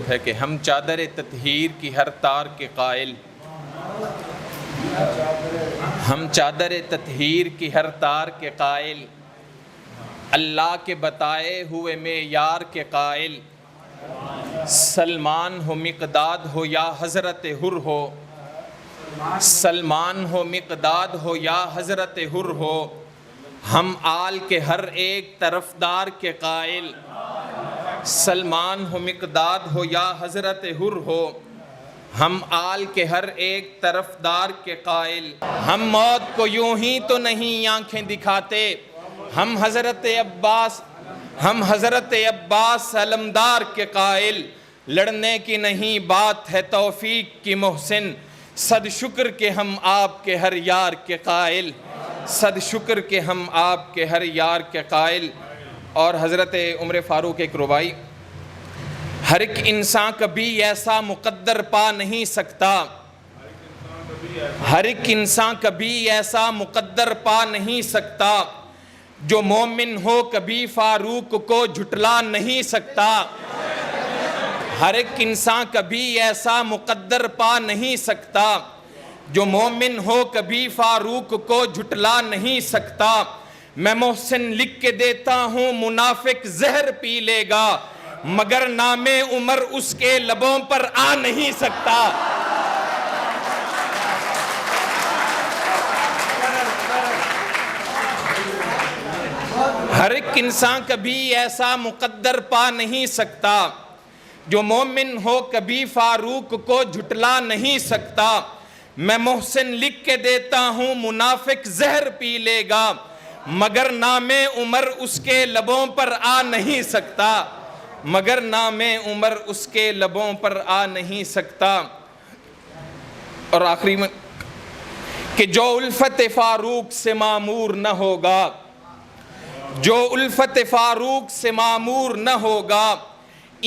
درود ہے کہ ہم چادر تطہیر کی ہر تار کے قائل، ہم چادر تطہیر کی ہر تار کے قائل، اللہ کے بتائے ہوئے معیار کے قائل، سلمان ہو مقداد ہو یا حضرت حر ہو، سلمان ہو مقداد ہو یا حضرت حر ہو، ہم آل کے ہر ایک طرفدار کے قائل، سلمان ہو مقداد ہو یا حضرت حر ہو، ہم آل کے ہر ایک طرفدار کے قائل۔ ہم موت کو یوں ہی تو نہیں آنکھیں دکھاتے، ہم حضرت عباس علمدار کے قائل، لڑنے کی نہیں بات ہے توفیق کی محسن، صد شکر کہ ہم آپ کے ہر یار کے قائل، صد شکر کہ ہم آپ کے ہر یار کے قائل۔ اور حضرت عمر فاروق ایک ربائی، ہر ایک انسان کبھی ایسا مقدر پا نہیں سکتا، ہر ایک انسان کبھی ایسا مقدر پا نہیں سکتا، جو مومن ہو کبھی فاروق کو جھٹلا نہیں سکتا، ہر ایک انسان کبھی ایسا مقدر پا نہیں سکتا، جو مومن ہو کبھی فاروق کو جھٹلا نہیں سکتا۔ میں محسن لکھ کے دیتا ہوں منافق زہر پی لے گا، مگر نام عمر اس کے لبوں پر آ نہیں سکتا۔ ہر ایک انسان کبھی ایسا مقدر پا نہیں سکتا، جو مومن ہو کبھی فاروق کو جھٹلا نہیں سکتا۔ میں محسن لکھ کے دیتا ہوں منافق زہر پی لے گا، مگر نام عمر اس کے لبوں پر آ نہیں سکتا، مگر نام عمر اس کے لبوں پر آ نہیں سکتا۔ اور آخری میں کہ جو الفت فاروق سے معمور نہ ہوگا، جو الفت فاروق سے معمور نہ ہوگا،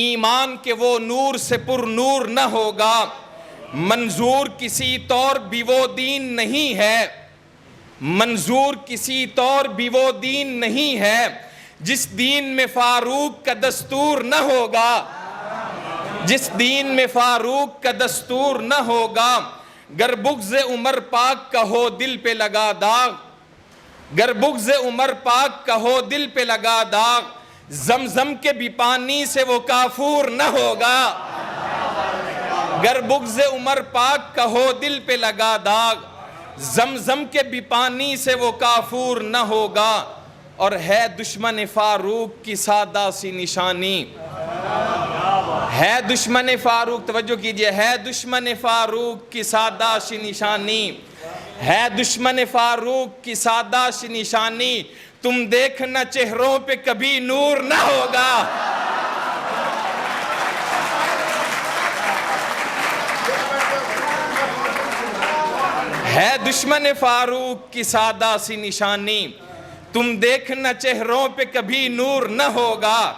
ایمان کے وہ نور سے پر نور نہ ہوگا، منظور کسی طور بھی وہ دین نہیں ہے، منظور کسی طور بھی وہ دین نہیں ہے، جس دین میں فاروق کا دستور نہ ہوگا، جس دین میں فاروق کا دستور نہ ہوگا۔ گر بغض عمر پاک کا ہو دل پہ لگا داغ، گر بغض عمر پاک کا ہو دل پہ لگا داغ، زمزم کے بھی پانی سے وہ کافور نہ ہوگا، گر بغض عمر پاک کا ہو دل پہ لگا داغ، زمزم کے بھی پانی سے وہ کافور نہ ہوگا۔ اور ہے دشمن فاروق کی سادہ سی نشانی، ہے دشمن فاروق، توجہ کیجئے، ہے دشمن فاروق کی سادہ سی نشانی، ہے دشمن فاروق کی سادہ سی نشانی، تم دیکھنا چہروں پہ کبھی نور نہ ہوگا۔ ہے دشمن فاروق کی سادہ سی نشانی، تم دیکھنا چہروں پہ کبھی نور نہ ہوگا۔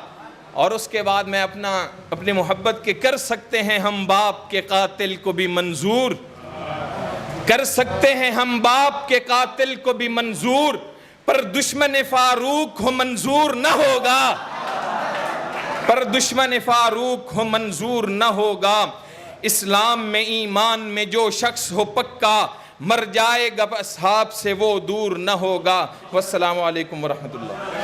اور اس کے بعد میں اپنی محبت کے کر سکتے ہیں ہم باپ کے قاتل کو بھی منظور، کر سکتے ہیں ہم باپ کے قاتل کو بھی منظور، پر دشمن فاروق ہو منظور نہ ہوگا، پر دشمن فاروق ہو منظور نہ ہوگا۔ اسلام میں ایمان میں جو شخص ہو پکا، مر جائے گا اصحاب سے وہ دور نہ ہوگا۔ والسلام علیکم ورحمۃ اللہ۔